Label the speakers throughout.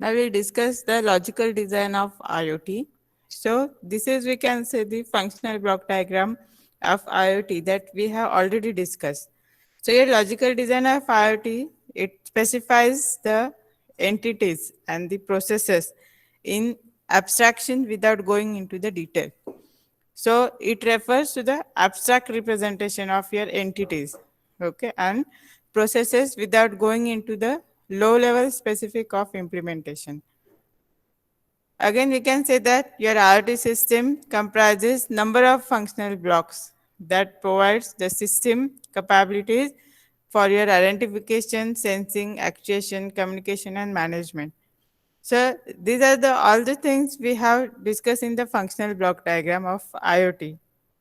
Speaker 1: Now we'll discuss the logical design of IoT. So this is, we can say, the functional block diagram of IoT that we have already discussed. So your logical design of IoT, it specifies the entities and the processes in abstraction without going into the detail. So it refers to the abstract representation of your entities, okay, and processes without going into the low level specific of implementation. Again, we can say that your IoT system comprises number of functional blocks that provides the system capabilities for your identification, sensing, actuation, communication, and management. So these are the all the things we have discussed in the functional block diagram of IoT,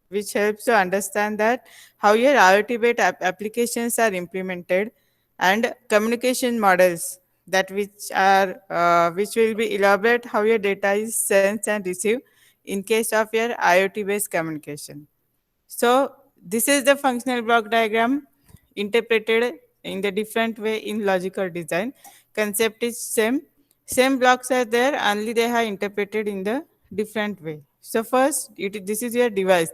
Speaker 1: which helps to understand that how your IoT-based applications are implemented and communication models that which will be elaborate how your data is sent and received in case of your IoT-based communication. So this is the functional block diagram interpreted in the different way in logical design. Concept is same. Same blocks are there, only they are interpreted in the different way. So first, this is your device.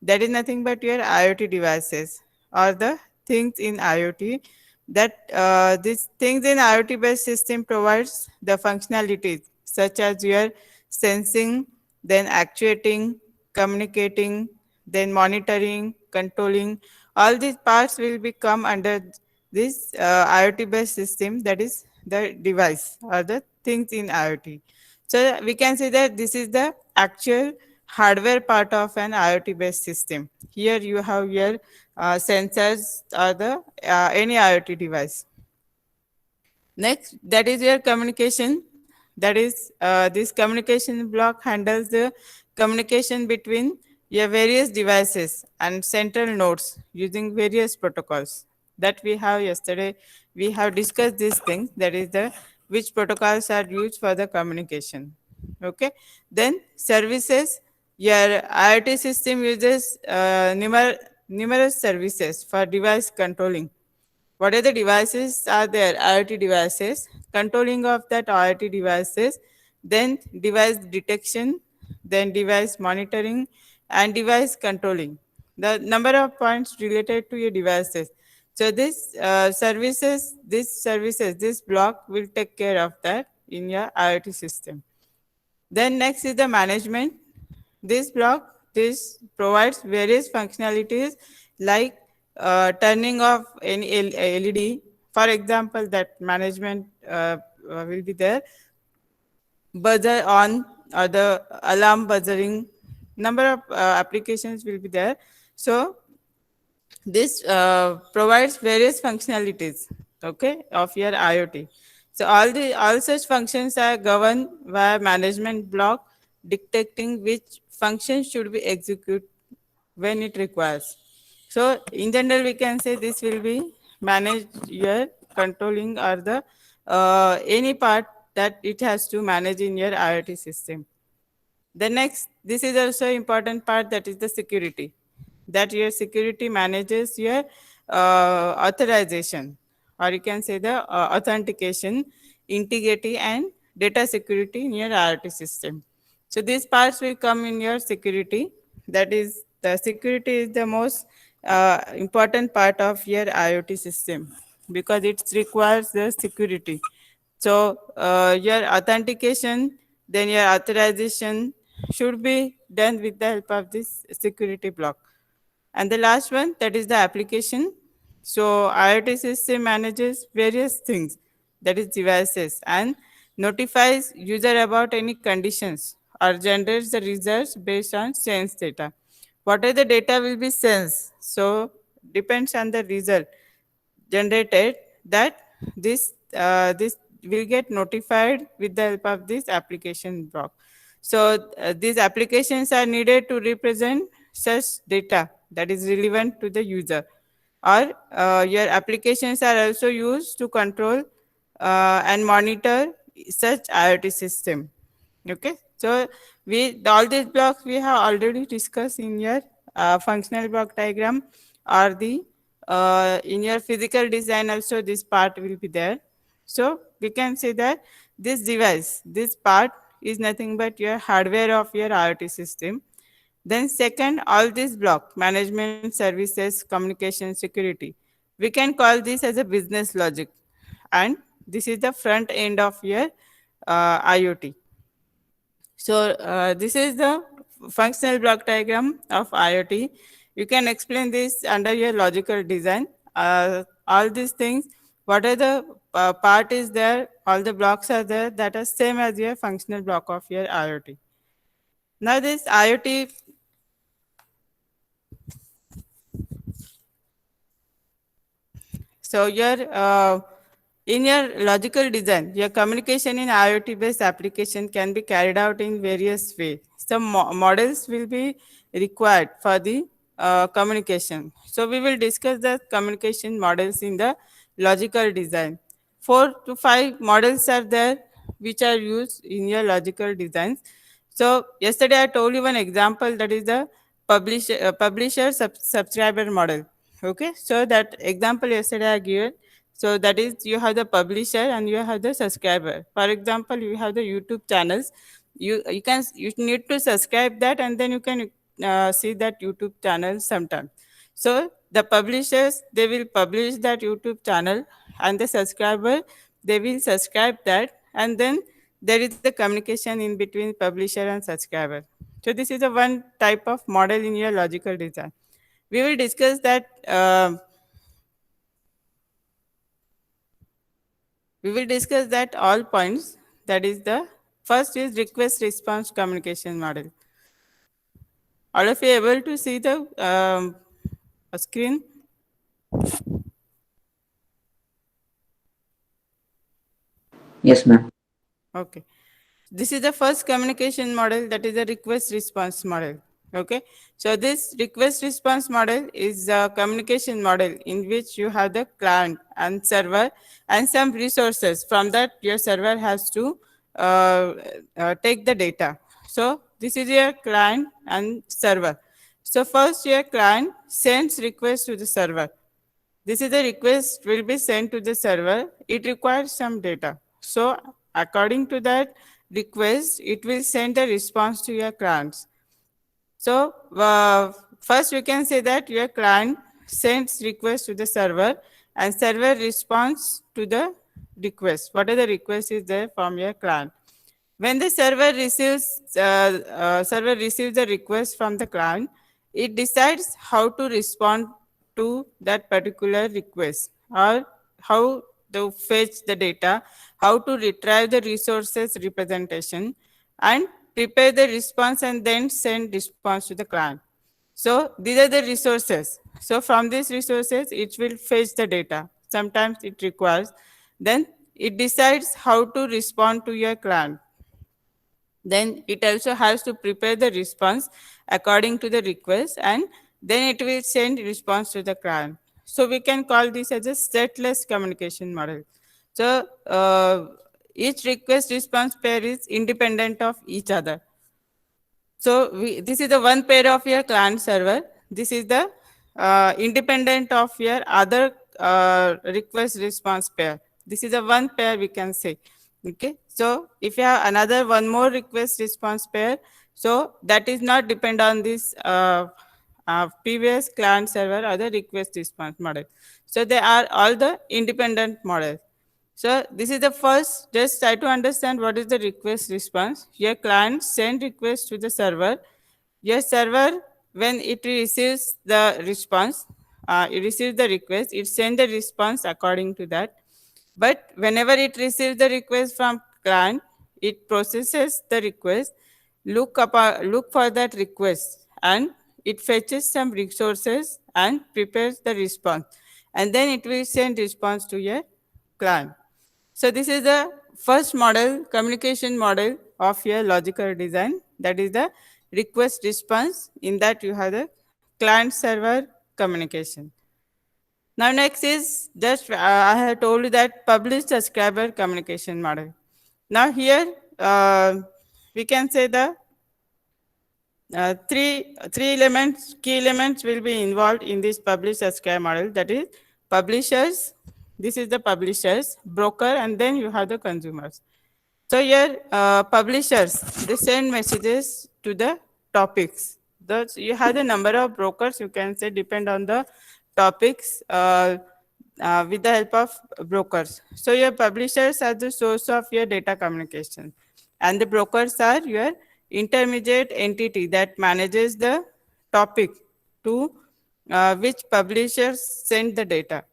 Speaker 1: That is nothing but your IoT devices or the things in IoT. That these things in IoT based system provides the functionalities such as your sensing, then actuating, communicating, then monitoring, controlling. All these parts will become under this IoT based system, that is the device or the things in IoT. So we can say that this is the actual hardware part of an IoT based system. Here you have your sensors or the any IoT device. Next, that is your communication. That is, this communication block handles the communication between your various devices and central nodes using various protocols that we have yesterday. We have discussed these things. That is the which protocols are used for the communication. Okay. Then services. Your IoT system uses numerous services for device controlling. What are the devices are there? IoT devices, controlling of that IoT devices, then device detection, then device monitoring, and device controlling. The number of points related to your devices. So this block will take care of that in your IoT system. Then next is the management. This provides various functionalities like turning off any LED. For example, that management will be there. Buzzer on or the alarm buzzering. Number of applications will be there. So this provides various functionalities, okay, of your IoT. So all such functions are governed by management block dictating which functions should be executed when it requires. So in general, we can say this will be manage your controlling or the any part that it has to manage in your IoT system. The next, this is also important part, that is the security. That your security manages your authorization, or you can say the authentication, integrity, and data security in your IoT system. So these parts will come in your security. That is, the security is the most important part of your IoT system because it requires the security. So your authentication, then your authorization should be done with the help of this security block. And the last one, that is the application. So IoT system manages various things, that is devices, and notifies user about any conditions or generates the results based on sense data. What are the data will be sensed? So depends on the result generated, that this will get notified with the help of this application block. So these applications are needed to represent such data that is relevant to the user, or your applications are also used to control and monitor such IoT system. Okay, so all these blocks we have already discussed in your functional block diagram, or the in your physical design also this part will be there. So we can say that this device, this part is nothing but your hardware of your IoT system. Then second, all this block, management, services, communication, security. We can call this as a business logic. And this is the front end of your IoT. So this is the functional block diagram of IoT. You can explain this under your logical design. All these things, what are the part is there, all the blocks are there that are same as your functional block of your IoT. Now this IoT, so your in your logical design, your communication in IoT based application can be carried out in various ways. Some models will be required for the communication. So we will discuss the communication models in the logical design. 4 to 5 models are there which are used in your logical designs. So yesterday I told you one example, that is the publisher subscriber model. Okay, so that example yesterday I given. So that is, you have the publisher and you have the subscriber. For example, you have the YouTube channels. You need to subscribe that, and then you can see that YouTube channel sometime. So the publishers, they will publish that YouTube channel, and the subscriber, they will subscribe that, and then there is the communication in between publisher and subscriber. So this is a one type of model in your logical design. We will discuss that. We will discuss that all points. That is the first is request response communication model. All of you able to see the screen?
Speaker 2: Yes, ma'am.
Speaker 1: Okay. This is the first communication model, that is a request response model. Okay. So this request response model is a communication model in which you have the client and server and some resources. From that, your server has to take the data. So this is your client and server. So first your client sends request to the server. This is the request will be sent to the server. It requires some data. So according to that request, it will send a response to your clients. So first we can say that your client sends request to the server and server responds to the request. What are the request is there from your client? When the server receives the request from the client, it decides how to respond to that particular request, or how to fetch the data, how to retrieve the resources representation, and prepare the response and then send response to the client. So these are the resources. So from these resources, it will fetch the data. Sometimes it requires. Then it decides how to respond to your client. Then it also has to prepare the response according to the request, and then it will send response to the client. So we can call this as a stateless communication model. So each request response pair is independent of each other. So this is the one pair of your client server. This is the independent of your other request response pair. This is a one pair we can say. Okay. So if you have another one more request response pair, so that is not depend on this previous client server or the request response model. So they are all the independent models. So this is the first, just try to understand what is the request response. Your client send request to the server. Your server, when it receives the response, it receives the request, it send the response according to that. But whenever it receives the request from client, it processes the request, look for that request, and it fetches some resources and prepares the response. And then it will send response to your client. So this is the first model, communication model of your logical design. That is the request response. In that you have the client server communication. Now next is just I have told you that publish subscriber communication model. Now here we can say the three elements, key elements will be involved in this publish subscribe model. That is publishers, This is the publishers, broker, and then you have the consumers. So your publishers, they send messages to the topics. Thus, you have the number of brokers, you can say depend on the topics with the help of brokers. So your publishers are the source of your data communication, and the brokers are your intermediate entity that manages the topic to which publishers send the data.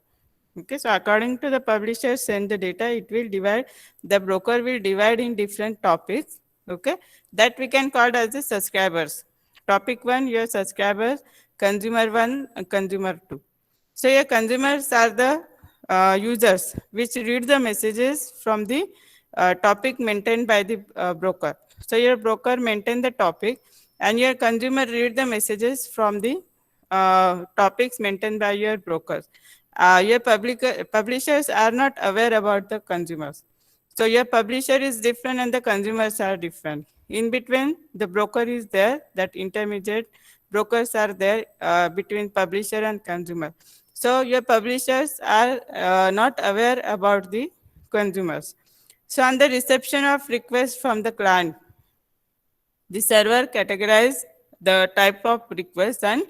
Speaker 1: Okay, so according to the publisher send the data, it will divide, the broker will divide in different topics, okay, that we can call as the subscribers. Topic 1, your subscribers, consumer 1, consumer 2. So your consumers are the users which read the messages from the topic maintained by the broker. So your broker maintain the topic and your consumer read the messages from the topics maintained by your brokers. Your publishers are not aware about the consumers. So your publisher is different and the consumers are different. In between, the broker is there, that intermediate brokers are there between publisher and consumer. So your publishers are not aware about the consumers. So on the reception of request from the client, the server categorize the type of request and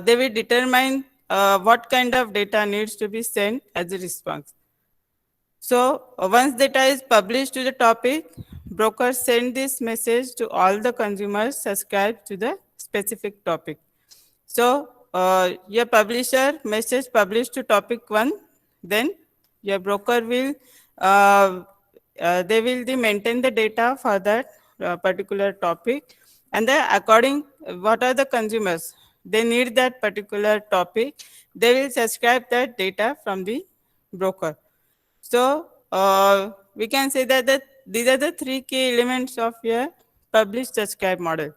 Speaker 1: they will determine what kind of data needs to be sent as a response. So once data is published to the topic, brokers send this message to all the consumers subscribed to the specific topic. So your publisher message published to topic 1, then your broker will they will maintain the data for that particular topic, and then according what are the consumers, they need that particular topic, they will subscribe that data from the broker. So we can say that these are the three key elements of your publish subscribe model.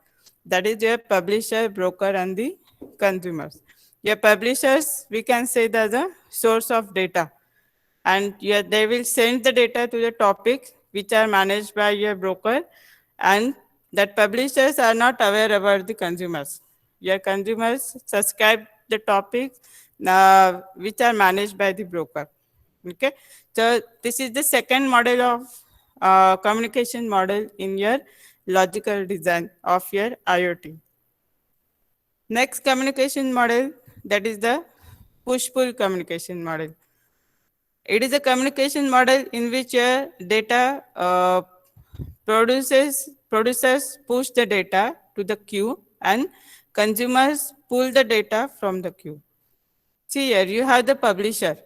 Speaker 1: That is your publisher, broker, and the consumers. Your publishers, we can say that the source of data, and they will send the data to the topics which are managed by your broker, and that publishers are not aware about the consumers. Your consumers subscribe the topics which are managed by the broker. Okay, so this is the second model of communication model in your logical design of your IoT. Next communication model, that is the push-pull communication model. It is a communication model in which your data producers push the data to the queue and consumers pull the data from the queue. See here, you have the publisher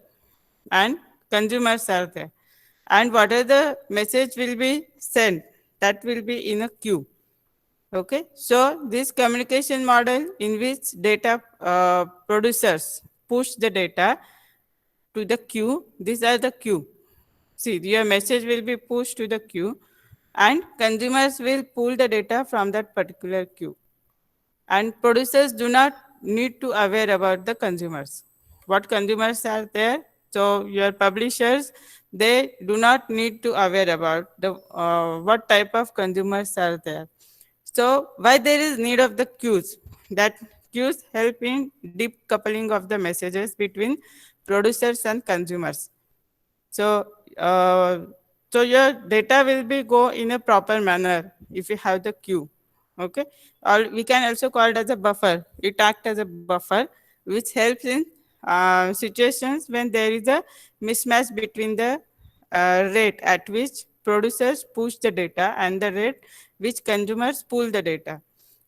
Speaker 1: and consumers are there. And whatever the message will be sent, that will be in a queue. Okay, so this communication model in which data producers push the data to the queue, these are the queue. See, your message will be pushed to the queue and consumers will pull the data from that particular queue. And producers do not need to aware about the consumers. What consumers are there? So your publishers, they do not need to aware about the what type of consumers are there. So why there is need of the queues? That queues help in deep coupling of the messages between producers and consumers. So, so your data will be go in a proper manner if you have the queue. Okay, or we can also call it as a buffer. It acts as a buffer, which helps in situations when there is a mismatch between the rate at which producers push the data and the rate which consumers pull the data.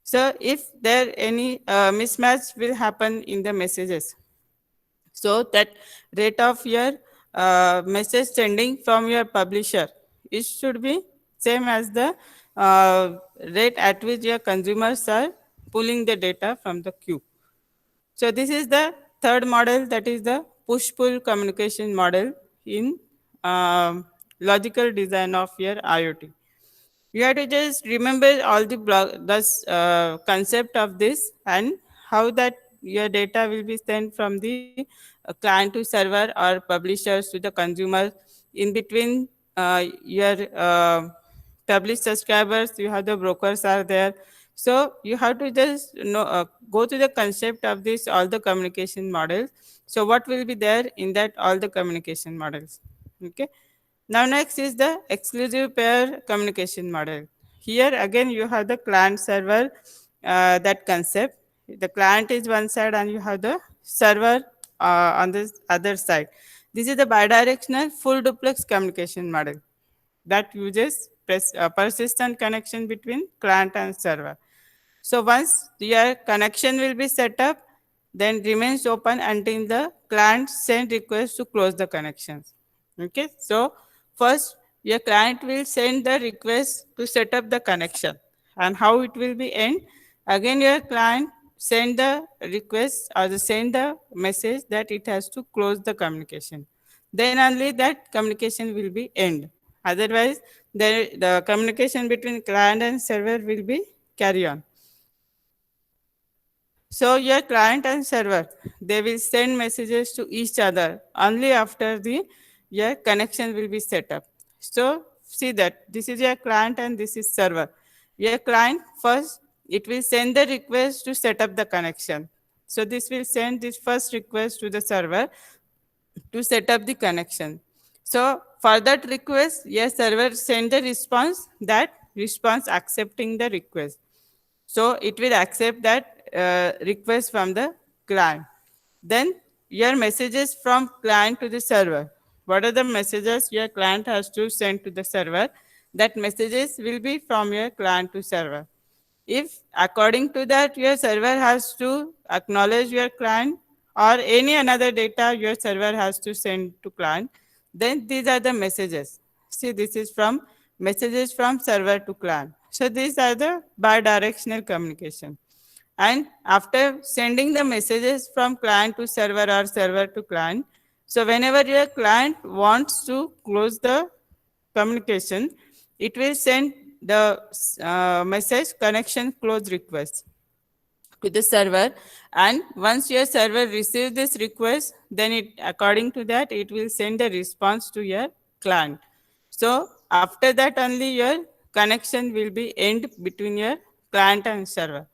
Speaker 1: So, if there any mismatch will happen in the messages, so that rate of your message sending from your publisher, it should be same as the rate at which your consumers are pulling the data from the queue. So this is the third model, that is the push-pull communication model in logical design of your IoT. You have to just remember all the concept of this and how that your data will be sent from the client to server or publishers to the consumers. In between your published subscribers, you have the brokers are there. So you have to just go to the concept of this all the communication models. So what will be there in that all the communication models? Okay. Now next is the exclusive pair communication model. Here again you have the client server, that concept. The client is one side and you have the server on the other side. This is the bidirectional full duplex communication model that uses persistent connection between client and server. So once your connection will be set up, then remains open until the client send request to close the connections. Okay, so first your client will send the request to set up the connection, and how it will be end. Again, your client send the request or send the message that it has to close the communication. Then only that communication will be end. Otherwise, the communication between client and server will be carry on. So your client and server, they will send messages to each other only after the your connection will be set up. So see that this is your client and this is server. Your client first, it will send the request to set up the connection. So this will send this first request to the server to set up the connection. So for that request, your server send the response, that response accepting the request. So it will accept that request from the client. Then your messages from client to the server. What are the messages your client has to send to the server? That messages will be from your client to server. If according to that your server has to acknowledge your client or any another data your server has to send to client, then these are the messages. See, this is from messages from server to client. So these are the bidirectional communication. And after sending the messages from client to server or server to client, so whenever your client wants to close the communication, it will send the message connection close request to the server. And once your server receives this request, then it according to that it will send a response to your client. So after that only your connection will be end between your client and server.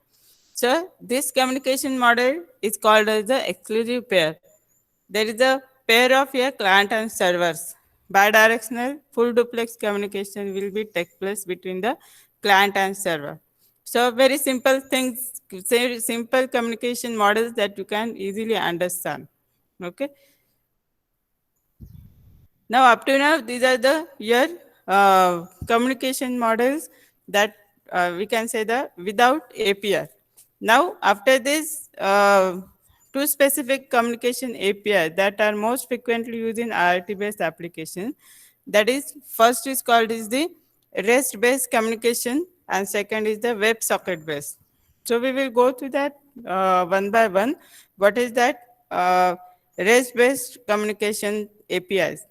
Speaker 1: So this communication model is called as the exclusive pair. There is a pair of your client and servers. Bidirectional full duplex communication will be take place between the client and server. So very simple things, very simple communication models that you can easily understand. Okay. Now, up to now, these are the your communication models that we can say the without API. Now, after this, two specific communication API that are most frequently used in IoT-based applications. That is, first is called is the REST-based communication, and second is the WebSocket-based. So we will go to that one by one. What is that REST-based communication APIs?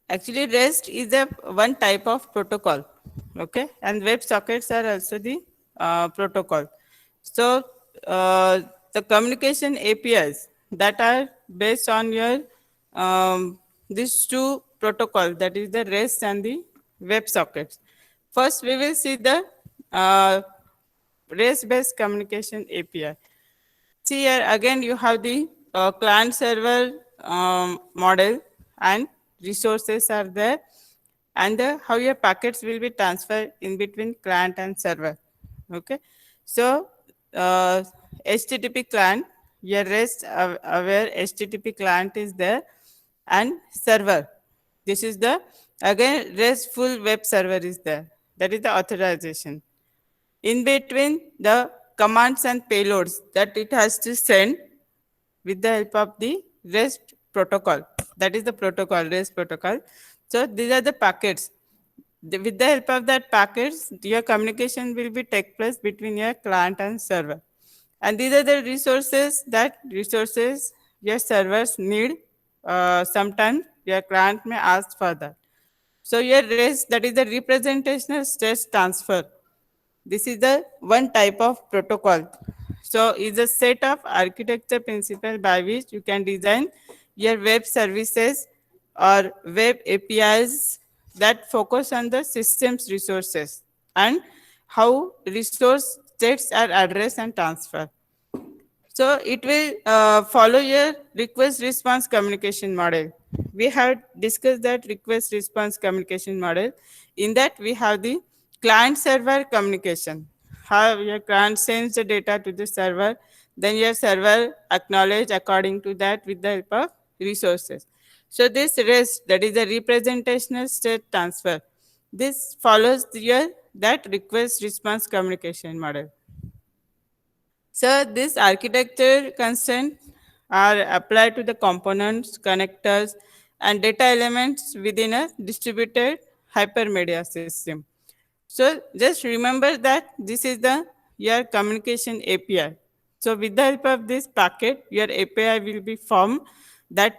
Speaker 1: Actually, REST is a one type of protocol, okay, and web sockets are also the protocol. So the communication APIs that are based on your these two protocols, that is the REST and the web sockets. First, we will see the REST-based communication API. See here again you have the client server model, and resources are there, and how your packets will be transferred in between client and server. Okay, so HTTP client, your REST aware HTTP client is there, and server. This is the again RESTful web server is there. That is the authorization. In between the commands and payloads that it has to send with the help of the REST protocol. That is the protocol, REST protocol. So these are the packets. With the help of that packets, your communication will be take place between your client and server. And these are the resources your servers need. Sometimes your client may ask for that. So your REST, that is the representational stress transfer. This is the one type of protocol. So is a set of architecture principles by which you can design your web services or web APIs that focus on the system's resources and how resource states are addressed and transferred. So it will follow your request response communication model. We have discussed that request response communication model. In that, we have the client server communication. How your client sends the data to the server, then your server acknowledge according to that with the help of resources. So this REST, that is the representational state transfer. This follows your that request response communication model. So this architecture constraints are applied to the components, connectors, and data elements within a distributed hypermedia system. So just remember that this is the your communication API. So with the help of this packet, your API will be formed that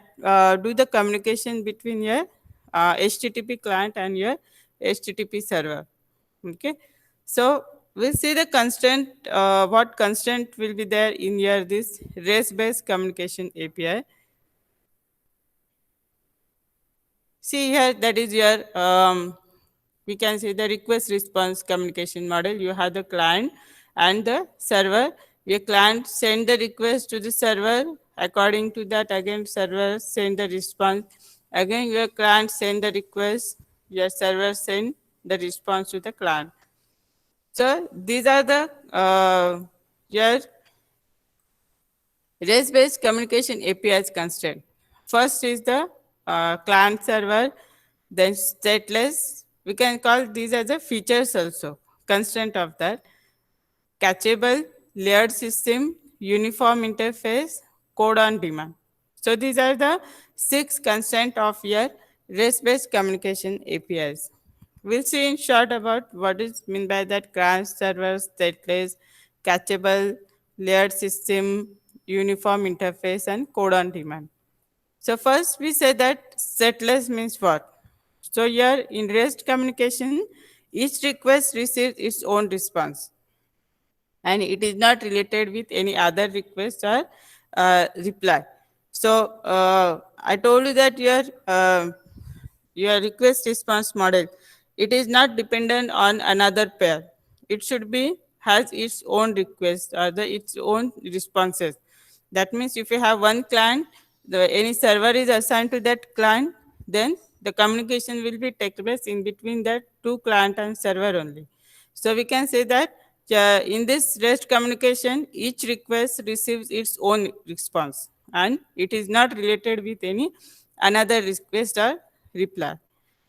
Speaker 1: do the communication between your HTTP client and your HTTP server. Okay. So we'll see the constraint, what constraint will be there in your this REST-based communication API. See here, that is your, we can say the request response communication model. You have the client and the server. Your client send the request to the server. According to that, again, server send the response. Again, your client send the request. Your server send the response to the client. So these are the your REST-based communication APIs constraint. First is the client server, then stateless. We can call these as the features also, constraint of that. Cacheable, layered system, uniform interface, code on demand. So these are the 6 constraints of your REST-based communication APIs. We'll see in short about what is meant by that client server, stateless, cacheable, layered system, uniform interface, and code on demand. So first we say that stateless means what? So here in REST communication, each request receives its own response and it is not related with any other request or reply. So I told you that your request response model, it is not dependent on another pair. It should be has its own request or its own responses. That means if you have one client, any server is assigned to that client, then the communication will be take place in between that two client and server only. So we can say that in this REST communication, each request receives its own response and it is not related with any another request or reply.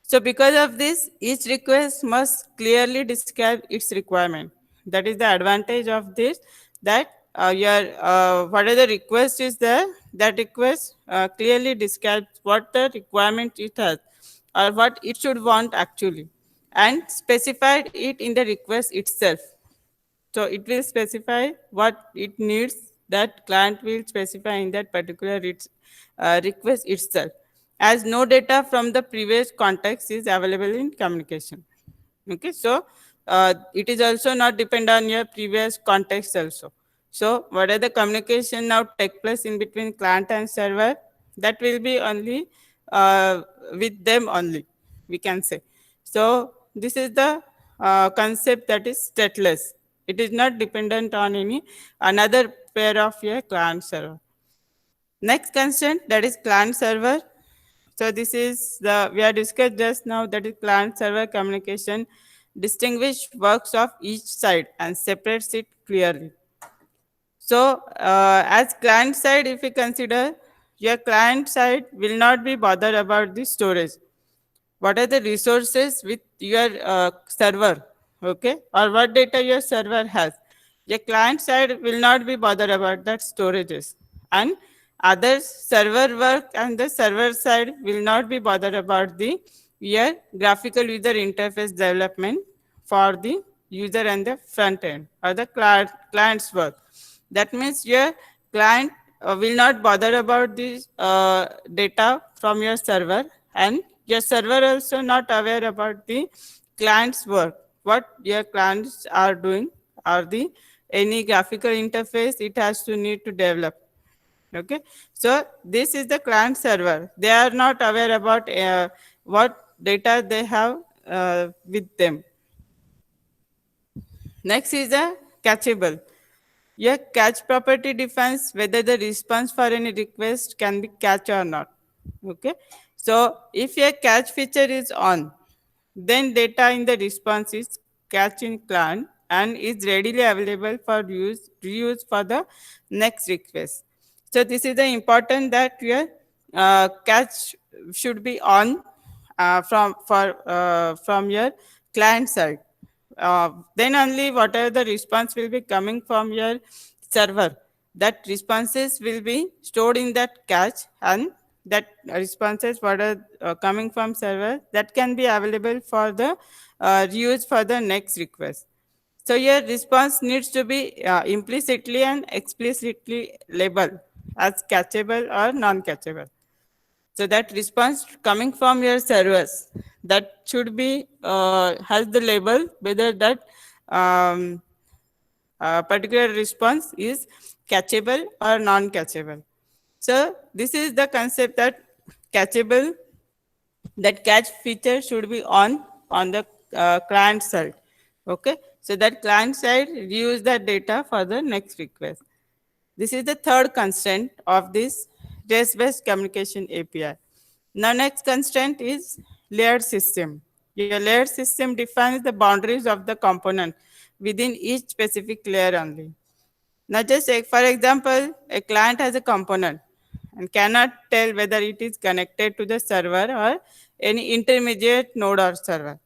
Speaker 1: So because of this, each request must clearly describe its requirement. That is the advantage of this, that your whatever the request is there, that request clearly describes what the requirement it has or what it should want actually, and specified it in the request itself. So it will specify what it needs, that client will specify in that particular request itself, as no data from the previous context is available in communication. Okay, so it is also not depend on your previous context also. So whatever the communication now take place in between client and server, that will be only with them only, we can say. So this is the concept that is stateless. It is not dependent on any another pair of your client server. Next constraint, that is client server. So this is the, we are discussed just now, that is client server communication distinguish works of each side and separates it clearly. So as client side, if you consider, your client side will not be bothered about the storage. What are the resources with your server, okay, or what data your server has. Your client side will not be bothered about that storages, and other server work and the server side will not be bothered about the your graphical user interface development for the user and the front end or the client's work. That means your client will not bother about this data from your server, and your server also not aware about the client's work, what your clients are doing, or the any graphical interface it has to need to develop. Okay, so this is the client server. They are not aware about what data they have with them. Next is the catchable. Your catch property defines whether the response for any request can be catch or not. Okay. So if your catch feature is on, then data in the response is catch in client and is readily available for reuse for the next request. So this is the important that your catch should be on from your client side. Then only whatever the response will be coming from your server, that responses will be stored in that cache, and that responses what are coming from server that can be available for the reuse for the next request. So your response needs to be implicitly and explicitly labeled as catchable or non-catchable. So that response coming from your servers, that should be has the label whether that um, particular response is catchable or non-catchable. So this is the concept that catchable, that catch feature should be on the client side. Okay, so that client side use that data for the next request. This is the third constraint of this REST-based communication API. Now, next constraint is layered system. Your layered system defines the boundaries of the component within each specific layer only. Now, just take, for example, a client has a component and cannot tell whether it is connected to the server or any intermediate node or server.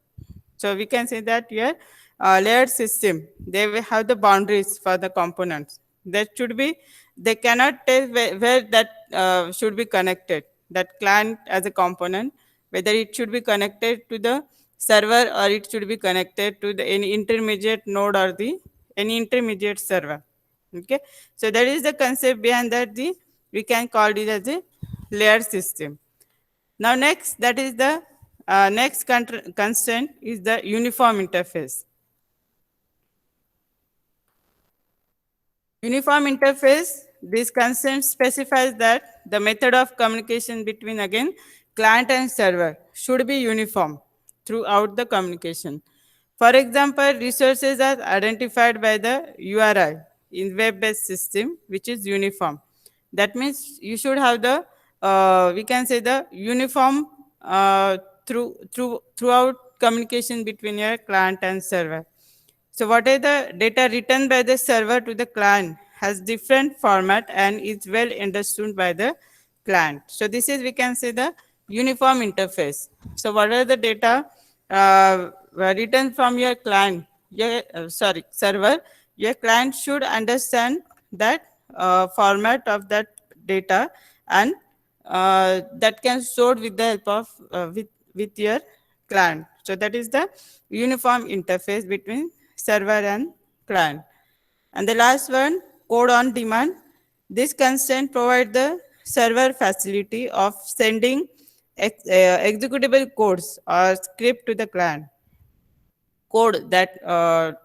Speaker 1: So we can say that your layered system, they will have the boundaries for the components. That should be, they cannot tell where that should be connected, that client as a component, whether it should be connected to the server or it should be connected to the any intermediate node or the any intermediate server. Okay, so that is the concept behind that, the we can call it as a layered system. Now next, that is the next constraint is the uniform interface. Uniform interface, this constraint specifies that the method of communication between again client and server should be uniform throughout the communication. For example, resources are identified by the URI in web-based system, which is uniform. That means you should have the we can say the uniform throughout communication between your client and server. So what is the data written by the server to the client has different format and is well understood by the client. So this is, we can say, the uniform interface. So what are the data written from your client, your server, your client should understand that format of that data, and that can stored with the help of with your client. So that is the uniform interface between server and client. And the last one, code on demand. This constraint provides the server facility of sending executable codes or script to the client. Code that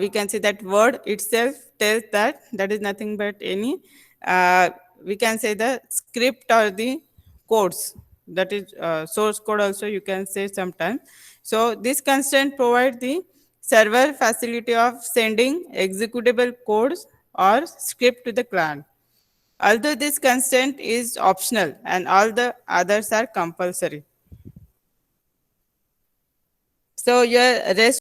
Speaker 1: we can say that word itself tells that that is nothing but any we can say the script or the codes, that is source code also you can say sometimes. So this constraint provides the server facility of sending executable codes or script to the client, although this constraint is optional and all the others are compulsory. So your REST